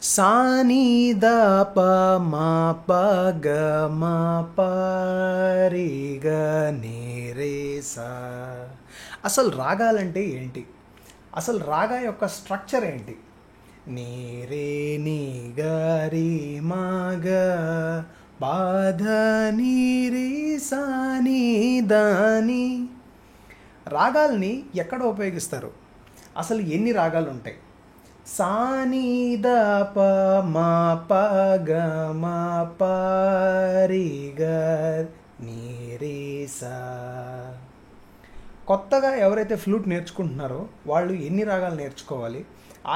సాని ద ప మా ప గ మా ప రి గ ని రే సా. అసలు రాగాలంటే ఏంటి? అసలు రాగా యొక్క స్ట్రక్చర్ ఏంటి? నీ రే ని గ రి మా గ బాధ ని రే సా ని ద ని. రాగాల్ని ఎక్కడ ఉపయోగిస్తారు? అసలు ఎన్ని రాగాలు ఉంటాయి? సాని ద ప మా ప గ మా ప రి గ ని రే సా. కొత్తగా ఎవరైతే ఫ్లూట్ నేర్చుకుంటున్నారో వాళ్ళు ఎన్ని రాగాలు నేర్చుకోవాలి?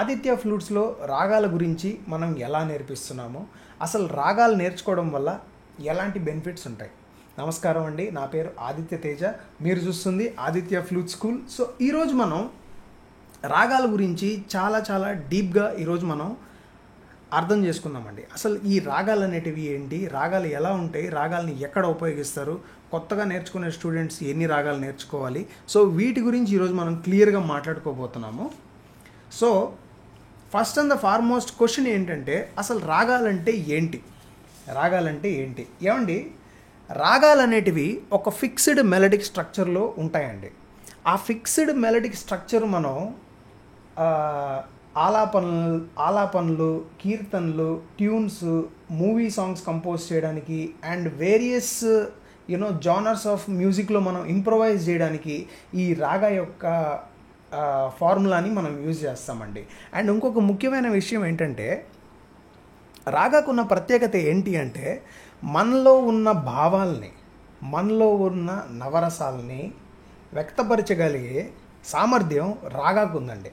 ఆదిత్య ఫ్లూట్స్లో రాగాల గురించి మనం ఎలా నేర్పిస్తున్నామో, అసలు రాగాలు నేర్చుకోవడం వల్ల ఎలాంటి బెనిఫిట్స్ ఉంటాయి? నమస్కారం అండి, నా పేరు ఆదిత్య తేజ, మీరు చూస్తుంది ఆదిత్య ఫ్లూట్ స్కూల్. సో ఈరోజు మనం రాగాల గురించి చాలా డీప్గా ఈరోజు మనం అర్థం చేసుకుందామండి. అసలు ఈ రాగాలు అనేటివి ఏంటి, రాగాలు ఎలా ఉంటాయి, రాగాలని ఎక్కడ ఉపయోగిస్తారు, కొత్తగా నేర్చుకునే స్టూడెంట్స్ ఎన్ని రాగాలు నేర్చుకోవాలి, సో వీటి గురించి ఈరోజు మనం క్లియర్గా మాట్లాడుకోబోతున్నాము. So first and the foremost question ఏంటంటే, అసలు రాగాలంటే ఏంటి? రాగాలంటే ఏంటి? ఏమండి, రాగాలు అనేటివి ఒక ఫిక్స్డ్ మెలడిక్ స్ట్రక్చర్లో ఉంటాయండి. ఆ ఫిక్స్డ్ మెలడిక్ స్ట్రక్చర్ మనం ఆలాపనలు, కీర్తనలు, ట్యూన్స్, మూవీ సాంగ్స్ కంపోజ్ చేయడానికి అండ్ వేరియస్ జానర్స్ ఆఫ్ మ్యూజిక్లో మనం ఇంప్రొవైజ్ చేయడానికి ఈ రాగా యొక్క ఫార్ములాని మనం యూజ్ చేస్తామండి. అండ్ ఇంకొక ముఖ్యమైన విషయం ఏంటంటే, రాగాకున్న ప్రత్యేకత ఏంటి అంటే, మనలో ఉన్న భావాల్ని, మనలో ఉన్న నవరసాలని వ్యక్తపరచగలిగే సామర్థ్యం రాగాకు ఉందండి.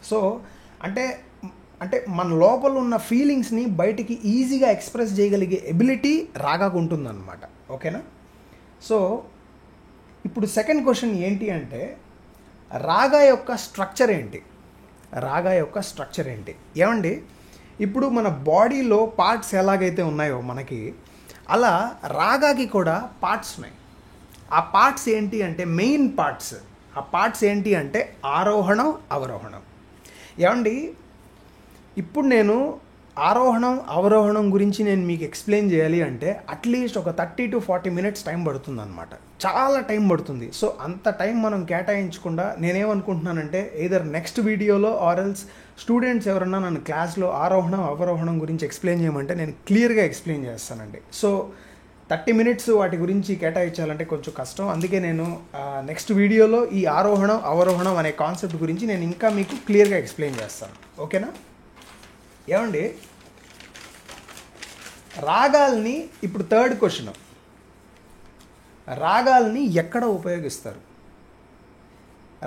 సో అంటే మన లోపల ఉన్న ఫీలింగ్స్ని బయటికి ఈజీగా ఎక్స్ప్రెస్ చేయగలిగే ఎబిలిటీ రాగాకు ఉంటుందన్నమాట. ఓకేనా? సో ఇప్పుడు సెకండ్ క్వశ్చన్ ఏంటి అంటే, రాగా యొక్క స్ట్రక్చర్ ఏంటి? రాగా యొక్క స్ట్రక్చర్ ఏంటి? ఏమండి, ఇప్పుడు మన బాడీలో పార్ట్స్ ఎలాగైతే ఉన్నాయో మనకి, అలా రాగాకి కూడా పార్ట్స్ ఉన్నాయి. ఆ పార్ట్స్ ఏంటి అంటే, మెయిన్ పార్ట్స్, ఆ పార్ట్స్ ఏంటి అంటే ఆరోహణం, అవరోహణం. ఏమండి, ఇప్పుడు నేను ఆరోహణం, అవరోహణం గురించి నేను మీకు ఎక్స్ప్లెయిన్ చేయాలి అంటే అట్లీస్ట్ ఒక 30 to 40 minutes టైం పడుతుంది అనమాట. చాలా టైం పడుతుంది. సో అంత టైం మనం కేటాయించకుండా నేనేమనుకుంటున్నానంటే, ఎయిదర్ నెక్స్ట్ వీడియోలో ఆర్ ఎల్స్ స్టూడెంట్స్ ఎవరన్నా నన్ను క్లాస్లో ఆరోహణం, అవరోహణం గురించి ఎక్స్ప్లెయిన్ చేయమంటే నేను క్లియర్గా ఎక్స్ప్లెయిన్ చేస్తానండి. సో 30 minutes వాటి గురించి కేటాయించాలంటే కొంచెం కష్టం. అందుకే నేను నెక్స్ట్ వీడియోలో ఈ ఆరోహణం, అవరోహణం అనే కాన్సెప్ట్ గురించి నేను ఇంకా మీకు క్లియర్గా ఎక్స్ప్లెయిన్ చేస్తాను. ఓకేనా? ఏమండి, రాగాల్ని, ఇప్పుడు థర్డ్ క్వశ్చన్, రాగాల్ని ఎక్కడ ఉపయోగిస్తారు?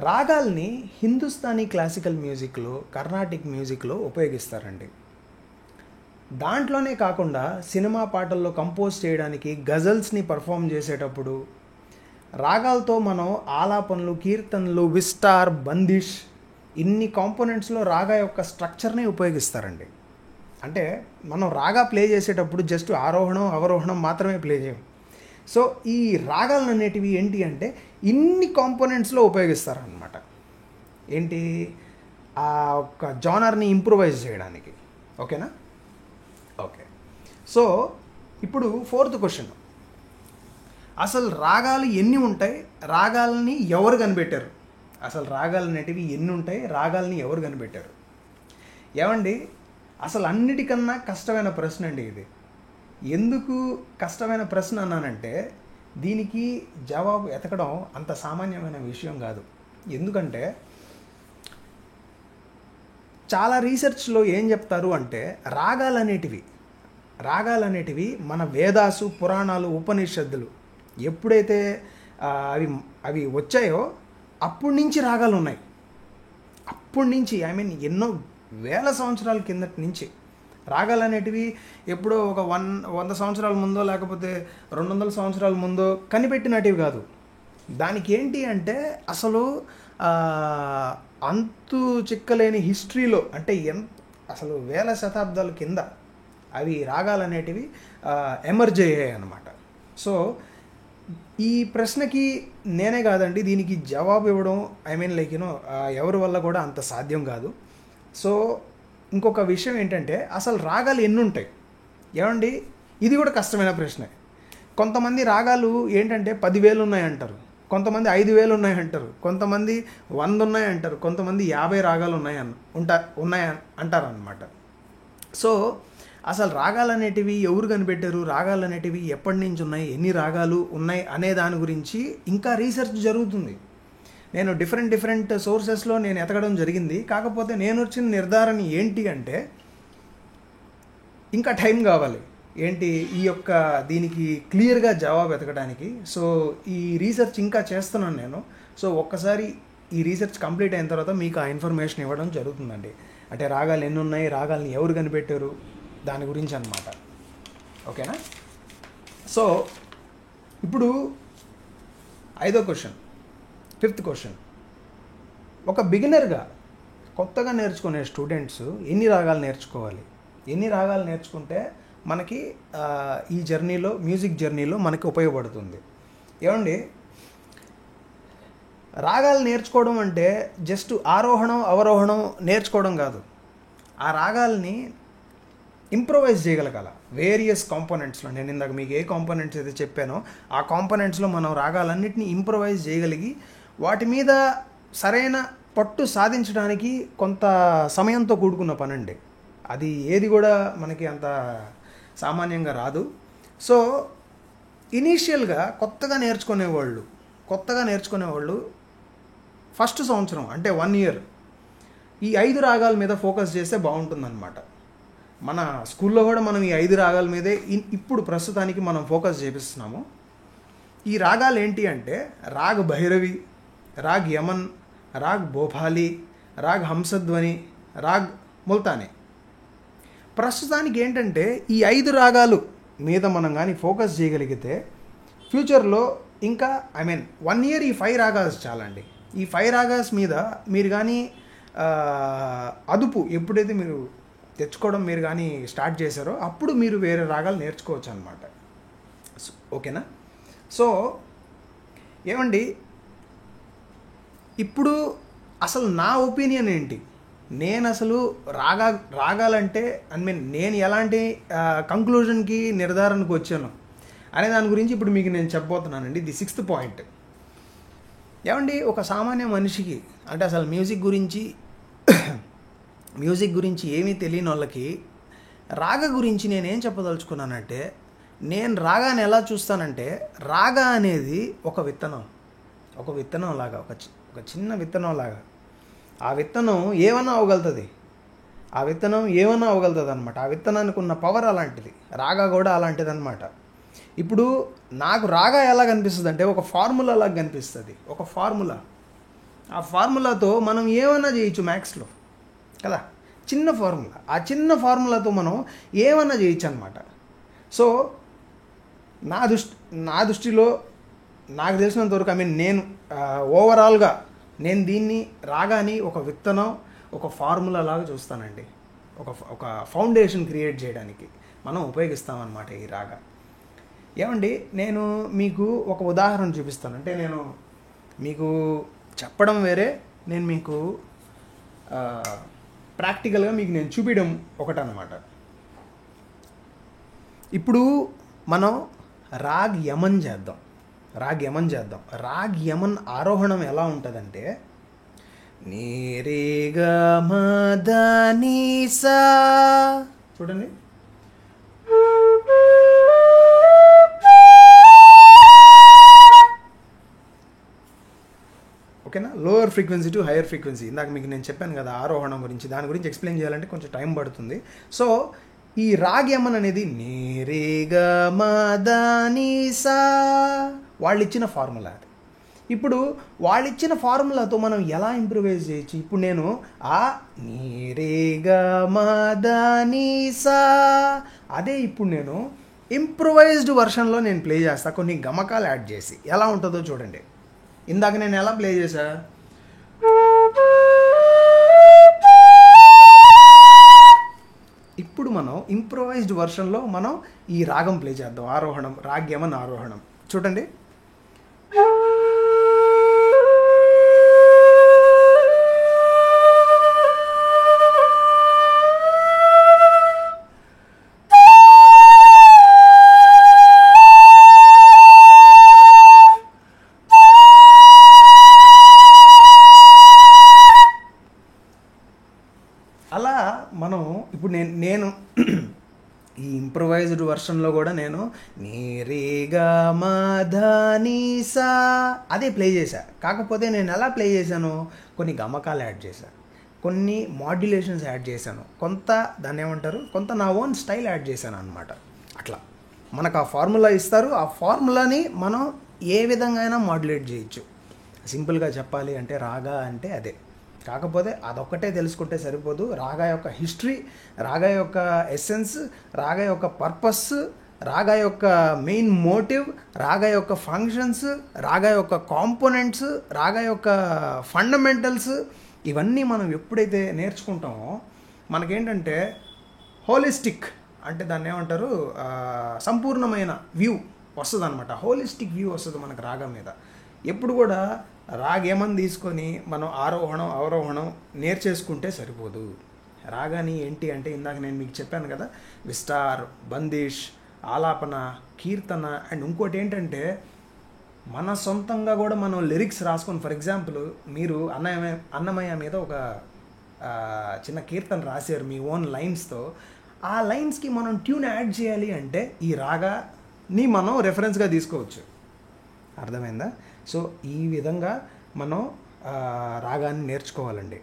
రాగాల్ని హిందుస్థానీ క్లాసికల్ మ్యూజిక్లో, కర్ణాటిక్ మ్యూజిక్లో ఉపయోగిస్తారండి. దాంట్లోనే కాకుండా సినిమా పాటల్లో కంపోజ్ చేయడానికి, గజల్స్ని పర్ఫామ్ చేసేటప్పుడు రాగాలతో మనం ఆలాపనలు, కీర్తనలు, విస్టార్, బందిష్, ఇన్ని కాంపోనెంట్స్లో రాగా యొక్క స్ట్రక్చర్ని ఉపయోగిస్తారండి. అంటే మనం రాగా ప్లే చేసేటప్పుడు జస్ట్ ఆరోహణం, అవరోహణం మాత్రమే ప్లే చేయం. సో ఈ రాగాలు అనేటివి ఏంటి అంటే ఇన్ని కాంపోనెంట్స్లో ఉపయోగిస్తారనమాట. ఏంటి? ఆ ఒక్క జానర్ని ఇంప్రూవైజ్ చేయడానికి. ఓకేనా? ఓకే. సో ఇప్పుడు ఫోర్త్ క్వశ్చన్, అసలు రాగాలు ఎన్ని ఉంటాయి, రాగాలని ఎవరు కనిపెట్టారు? అసలు రాగాలు అనేటివి ఎన్ని ఉంటాయి, రాగాలని ఎవరు కనిపెట్టారు? ఏమండి, అసలు అన్నిటికన్నా కష్టమైన ప్రశ్న అండి ఇది. ఎందుకు కష్టమైన ప్రశ్న అన్నానంటే, దీనికి జవాబు ఎతకడం అంత సామాన్యమైన విషయం కాదు. ఎందుకంటే చాలా రీసెర్చ్లో ఏం చెప్తారు అంటే, రాగాలనేటివి మన వేదాసు, పురాణాలు, ఉపనిషత్తులు ఎప్పుడైతే అవి వచ్చాయో అప్పటి నుంచి రాగాలు ఉన్నాయి. అప్పటి నుంచి, ఎన్నో వేల సంవత్సరాల కిందటి నుంచి రాగాలు అనేటివి ఎప్పుడో ఒక 100 సంవత్సరాల ముందో లేకపోతే 200 సంవత్సరాల ముందో కనిపెట్టినటివి కాదు. దానికి ఏంటి అంటే, అసలు అంతు చిక్కలేని హిస్టరీలో, అంటే అసలు వేల శతాబ్దాల కింద అవి రాగాలు అనేటివి ఎమర్జ్ అయ్యాయి అన్నమాట. సో ఈ ప్రశ్నకి నేనే కాదండి దీనికి జవాబు ఇవ్వడం, ఎవరి వల్ల కూడా అంత సాధ్యం కాదు. సో ఇంకొక విషయం ఏంటంటే అసలు రాగాలు ఎన్ని ఉంటాయి ఏమండి? ఇది కూడా కష్టమైన ప్రశ్నే. కొంతమంది రాగాలు ఏంటంటే 10,000 ఉన్నాయంటారు, కొంతమంది 5,000 ఉన్నాయంటారు, కొంతమంది 100 ఉన్నాయంటారు, కొంతమంది 50 రాగాలు ఉన్నాయి అంటారనమాట. సో అసలు రాగాలు అనేటివి ఎవరు కనిపెట్టారు, రాగాలు అనేటివి ఎప్పటి నుంచి ఉన్నాయి, ఎన్ని రాగాలు ఉన్నాయి అనే దాని గురించి ఇంకా రీసెర్చ్ జరుగుతుంది. నేను డిఫరెంట్ సోర్సెస్లో నేను ఎతకడం జరిగింది. కాకపోతే నేను వచ్చిన నిర్ధారణ ఏంటి అంటే ఇంకా టైం కావాలి. ఏంటి ఈ యొక్క దీనికి క్లియర్గా జవాబు ఎతకడానికి. సో ఈ రీసెర్చ్ ఇంకా చేస్తున్నాను నేను. సో ఒక్కసారి ఈ రీసెర్చ్ కంప్లీట్ అయిన తర్వాత మీకు ఆ ఇన్ఫర్మేషన్ ఇవ్వడం జరుగుతుందండి. అంటే రాగాలు ఎన్ని ఉన్నాయి, రాగాల్ని ఎవరు కనిపెట్టారు, దాని గురించి అన్నమాట. ఓకేనా? సో ఇప్పుడు 5వ క్వశ్చన్, 5th క్వశ్చన్. ఒక బిగినర్గా కొత్తగా నేర్చుకునే స్టూడెంట్స్ ఎన్ని రాగాలు నేర్చుకోవాలి, ఎన్ని రాగాలు నేర్చుకుంటే మనకి ఈ జర్నీలో, మ్యూజిక్ జర్నీలో మనకి ఉపయోగపడుతుంది? ఏమండి, రాగాలు నేర్చుకోవడం అంటే జస్ట్ ఆరోహణం అవరోహణం నేర్చుకోవడం కాదు. ఆ రాగాల్ని ఇంప్రొవైజ్ చేయగలగాల వేరియస్ కాంపోనెంట్స్లో. నేను ఇందాక మీకు ఏ కాంపోనెంట్స్ అయితే చెప్పానో ఆ కాంపోనెంట్స్లో మనం రాగాలన్నింటినీ ఇంప్రొవైజ్ చేయగలిగి వాటి మీద సరైన పట్టు సాధించడానికి కొంత సమయంతో కూడుకున్న పనండి. అది ఏది కూడా మనకి అంత సామాన్యంగా రాదు. సో ఇనీషియల్గా కొత్తగా నేర్చుకునేవాళ్ళు ఫస్ట్ సంవత్సరం అంటే 1 ఇయర్ ఈ 5 రాగాల మీద ఫోకస్ చేస్తే బాగుంటుందన్నమాట. మన స్కూల్లో కూడా మనం ఈ 5 రాగాల మీదే ఇప్పుడు ప్రస్తుతానికి మనం ఫోకస్ చేపిస్తున్నాము. ఈ రాగాలు ఏంటి అంటే రాగ్ భైరవి, రాగ్ యమన్, రాగ్ భోపాలి, రాగ్ హంసధ్వని, రాగ్ ముల్తానీ. ప్రస్తుతానికి ఏంటంటే ఈ 5 రాగాలు మీద మనం కానీ ఫోకస్ చేయగలిగితే ఫ్యూచర్లో ఇంకా 1 ఇయర్ ఈ 5 రాగాస్ చాలండి. ఈ 5 రాగాస్ మీద మీరు కానీ అదుపు ఎప్పుడైతే మీరు తెచ్చుకోవడం మీరు కానీ స్టార్ట్ చేశారో అప్పుడు మీరు వేరే రాగాలు నేర్చుకోవచ్చు అనమాట. ఓకేనా? సో ఏమండి, ఇప్పుడు అసలు నా ఒపీనియన్ ఏంటి, నేను అసలు రాగాలంటే నేను ఎలాంటి కంక్లూజన్కి నిర్ధారణకు వచ్చాను అనే దాని గురించి ఇప్పుడు మీకు నేను చెప్పబోతున్నానండి. ఇది 6th పాయింట్. ఏమండి, ఒక సామాన్య మనిషికి అంటే అసలు మ్యూజిక్ గురించి ఏమీ తెలియని వాళ్ళకి రాగ గురించి నేనేం చెప్పదలుచుకున్నానంటే, నేను రాగాన్ని ఎలా చూస్తానంటే రాగా అనేది ఒక విత్తనం లాగా, ఒక చిన్న విత్తనం లాగా. ఆ విత్తనం ఏమన్నా అవ్వగలుగుతుంది అనమాట. ఆ విత్తనానికి ఉన్న పవర్ అలాంటిది, రాగా కూడా అలాంటిది అనమాట. ఇప్పుడు నాకు రాగా ఎలా కనిపిస్తుంది అంటే ఒక ఫార్ములా లాగా కనిపిస్తుంది. ఒక ఫార్ములా, ఆ ఫార్ములాతో మనం ఏమన్నా చేయొచ్చు మ్యాథ్స్లో కదా. చిన్న ఫార్ములా, ఆ చిన్న ఫార్ములాతో మనం ఏమన్నా చేయొచ్చు అనమాట. సో నా దృష్టిలో నాకు తెలిసినంతవరకు నేను ఓవరాల్గా నేను దీన్ని రాగాని ఒక విత్తనం, ఒక ఫార్ములా లాగా చూస్తానండి. ఒక ఫౌండేషన్ క్రియేట్ చేయడానికి మనం ఉపయోగిస్తామన్నమాట ఈ రాగా. ఏమండి, నేను మీకు ఒక ఉదాహరణ చూపిస్తాను. అంటే నేను మీకు చెప్పడం వేరే, నేను మీకు ప్రాక్టికల్గా మీకు నేను చూపించడం ఒకటన్నమాట. ఇప్పుడు మనం రాగ్ యమన్ చేద్దాం. రాగ్ యమన్ ఆరోహణం ఎలా ఉంటుందంటే నీ రే గ మ ద ని సా. చూడండి, ఓకేనా. Lower frequency to hire frequency. ఇందాక మీకు నేను చెప్పాను కదా ఆరోహణం గురించి, దాని గురించి ఎక్స్ప్లెయిన్ చేయాలంటే కొంచెం టైం పడుతుంది. సో ఈ రాగ్ యమన్ అనేది నీ రే గ మ ద ని సా వాళ్ళు ఇచ్చిన ఫార్ములా అది. ఇప్పుడు వాళ్ళు ఇచ్చిన ఫార్ములాతో మనం ఎలా ఇంప్రూవైజ్ చేయొచ్చు? ఇప్పుడు నేను ఆ నీ రే గ మ ద ని సా అదే ఇప్పుడు నేను ఇంప్రూవైజ్డ్ వర్షన్లో నేను ప్లే చేస్తా, కొన్ని గమకాలు యాడ్ చేసి. ఎలా ఉంటుందో చూడండి. ఇందాక నేను ఎలా ప్లే చేశా, ఇప్పుడు మనం ఇంప్రూవైజ్డ్ వర్షన్లో మనం ఈ రాగం ప్లే చేద్దాం. ఆరోహణం, రాగ్ యమన్ ఆరోహణం. చూడండి, ఇప్పుడు నేను ఈ ఇంప్రొవైజ్డ్ వర్షన్లో కూడా నేను నీరేగా మాధనీసా అదే ప్లే చేశా. కాకపోతే నేను ఎలా ప్లే చేశాను, కొన్ని గమకాలు యాడ్ చేశాను, కొన్ని మాడ్యులేషన్స్ యాడ్ చేశాను, కొంత దాన్ని ఏమంటారు, కొంత నా ఓన్ స్టైల్ యాడ్ చేశాను అనమాట. అట్లా మనకు ఆ ఫార్ములా ఇస్తారు, ఆ ఫార్ములాని మనం ఏ విధంగా అయినా మాడ్యులేట్ చేయొచ్చు. సింపుల్గా చెప్పాలి అంటే రాగా అంటే అదే. కాకపోతే అదొక్కటే తెలుసుకుంటే సరిపోదు. రాగా యొక్క హిస్టరీ, రాగా యొక్క ఎసెన్స్, రాగా యొక్క పర్పస్, రాగా యొక్క మెయిన్ మోటివ్, రాగా యొక్క ఫంక్షన్స్, రాగా యొక్క కాంపోనెంట్స్, రాగా యొక్క ఫండమెంటల్స్, ఇవన్నీ మనం ఎప్పుడైతే నేర్చుకుంటామో మనకేంటంటే హోలిస్టిక్ అంటే దాన్ని ఏమంటారు, సంపూర్ణమైన వ్యూ వస్తుంది అనమాట. హోలిస్టిక్ వ్యూ వస్తుంది మనకు రాగం మీద. ఎప్పుడు కూడా రాగేమని తీసుకొని మనం ఆరోహణం అవరోహణం నేర్చేసుకుంటే సరిపోదు. రాగాని ఏంటి అంటే ఇందాక నేను మీకు చెప్పాను కదా, విస్తార్, బందిష్, ఆలాపన, కీర్తన, అండ్ ఇంకోటి ఏంటంటే మన సొంతంగా కూడా మనం లిరిక్స్ రాసుకొని, ఫర్ ఎగ్జాంపుల్ మీరు అన్నమయ్య మీద ఒక చిన్న కీర్తన రాశారు మీ ఓన్ లైన్స్తో. ఆ లైన్స్కి మనం ట్యూన్ యాడ్ చేయాలి అంటే ఈ రాగాని మనం రెఫరెన్స్గా తీసుకోవచ్చు. అర్థమైందా? సో ఈ విధంగా మనం రాగాన్ని నేర్చుకోవాలండి.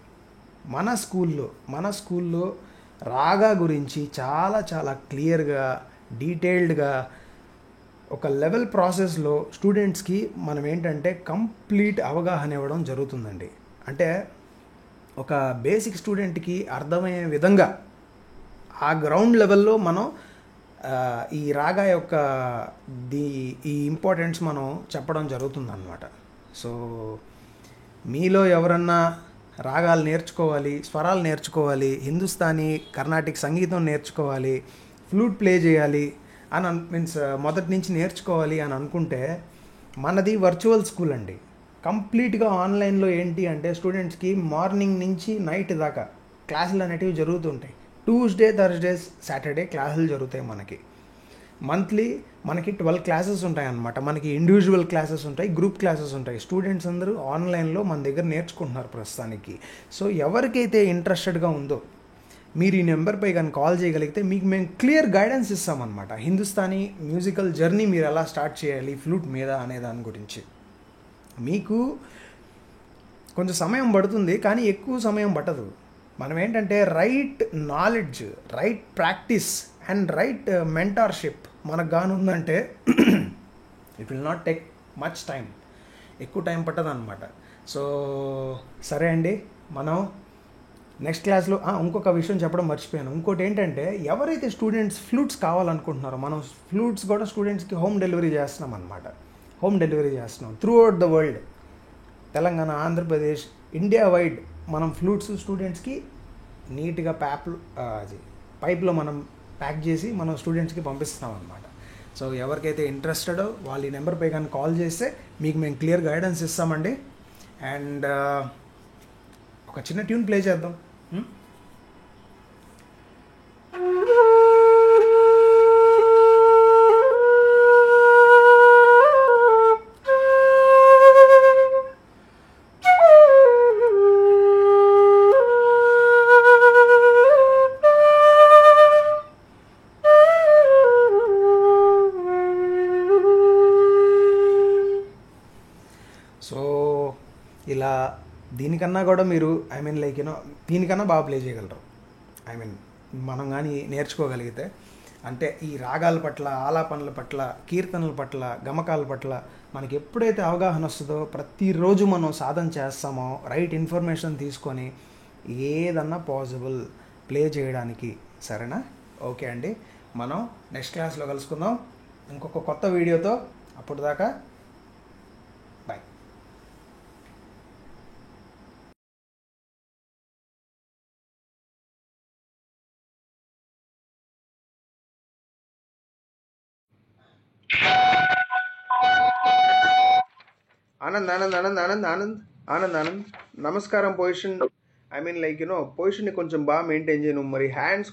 మన స్కూల్లో రాగా గురించి చాలా చాలా క్లియర్గా, డీటెయిల్డ్గా ఒక లెవెల్ ప్రాసెస్లో స్టూడెంట్స్కి మనం ఏంటంటే కంప్లీట్ అవగాహన ఇవ్వడం జరుగుతుందండి. అంటే ఒక బేసిక్ స్టూడెంట్కి అర్థమయ్యే విధంగా ఆ గ్రౌండ్ లెవెల్లో మనం ఈ రాగా యొక్క ఈ ఇంపార్టెన్స్ మనం చెప్పడం జరుగుతుందన్నమాట. సో మీలో ఎవరన్నా రాగాలు నేర్చుకోవాలి, స్వరాలు నేర్చుకోవాలి, హిందుస్థానీ కర్ణాటిక్ సంగీతం నేర్చుకోవాలి, ఫ్లూట్ ప్లే చేయాలి అని మీన్స్ మొదటి నుంచి నేర్చుకోవాలి అని అనుకుంటే మనది వర్చువల్ స్కూల్ అండి. కంప్లీట్గా ఆన్లైన్లో ఏంటి అంటే స్టూడెంట్స్కి మార్నింగ్ నుంచి నైట్ దాకా క్లాసులు అనేటివి జరుగుతుంటాయి. ట్యూస్డే, థర్స్డేస్, సాటర్డే క్లాసులు జరుగుతాయి మనకి. మంత్లీ మనకి 12 క్లాసెస్ ఉంటాయి అన్నమాట. మనకి ఇండివిజువల్ క్లాసెస్ ఉంటాయి, గ్రూప్ క్లాసెస్ ఉంటాయి. స్టూడెంట్స్ అందరూ ఆన్లైన్లో మన దగ్గర నేర్చుకుంటున్నారు ప్రస్తుతానికి. సో ఎవరికైతే ఇంట్రెస్టెడ్గా ఉందో మీరు ఈ నెంబర్పై కానీ కాల్ చేయగలిగితే మీకు మేము క్లియర్ గైడెన్స్ ఇస్తామన్నమాట. హిందుస్థానీ మ్యూజికల్ జర్నీ మీరు ఎలా స్టార్ట్ చేయాలి ఫ్లూట్ మీద అనే దాని గురించి. మీకు కొంచెం సమయం పడుతుంది, కానీ ఎక్కువ సమయం పట్టదు. మనం ఏంటంటే right knowledge, right practice and right mentorship మనకు గాను ఉందంటే it will not take much time, ఎక్కువ టైం పట్టదు అనమాట. సో సరే అండి, మనం నెక్స్ట్ క్లాస్లో ఇంకొక విషయం చెప్పడం మర్చిపోయాను. ఇంకోటి ఏంటంటే ఎవరైతే స్టూడెంట్స్ ఫ్లూట్స్ కావాలనుకుంటున్నారో మనం ఫ్లూట్స్ కూడా స్టూడెంట్స్కి హోమ్ డెలివరీ చేస్తున్నాం అనమాట. హోమ్ డెలివరీ చేస్తున్నాం through out the world. Telangana, Andhra Pradesh, India wide మనం ఫ్లూట్స్ స్టూడెంట్స్కి నీట్గా పైప్లో మనం ప్యాక్ చేసి మనం స్టూడెంట్స్కి పంపిస్తాం అనమాట. సో ఎవరికైతే ఇంట్రెస్టెడో వాళ్ళు ఈ నెంబర్పై కానీ కాల్ చేస్తే మీకు మేము క్లియర్ గైడెన్స్ ఇస్తామండి. అండ్ ఒక చిన్న ట్యూన్ ప్లే చేద్దాం. సో ఇలా దీనికన్నా కూడా మీరు దీనికన్నా బాగా ప్లే చేయగలరు. మనం కానీ నేర్చుకోగలిగితే, అంటే ఈ రాగాల పట్ల, ఆలాపనల పట్ల, కీర్తనల పట్ల, గమకాల పట్ల మనకి ఎప్పుడైతే అవగాహన వస్తుందో ప్రతిరోజు మనం సాధన చేస్తామో రైట్ ఇన్ఫర్మేషన్ తీసుకొని ఏదన్నా పాసిబుల్ ప్లే చేయడానికి. సరేనా? ఓకే అండి, మనం నెక్స్ట్ క్లాస్లో కలుసుకుందాం ఇంకొక కొత్త వీడియోతో. అప్పుడు దాకా బాయ్. ఆనంద్ ఆనంద్ ఆనంద్ ఆనంద్ ఆనంద్ ఆనంద్ ఆనంద్ నమస్కారం. పొజిషన్ పొజిషన్ని కొంచెం బాగా మెయింటైన్ చేయను. మరి హ్యాండ్స్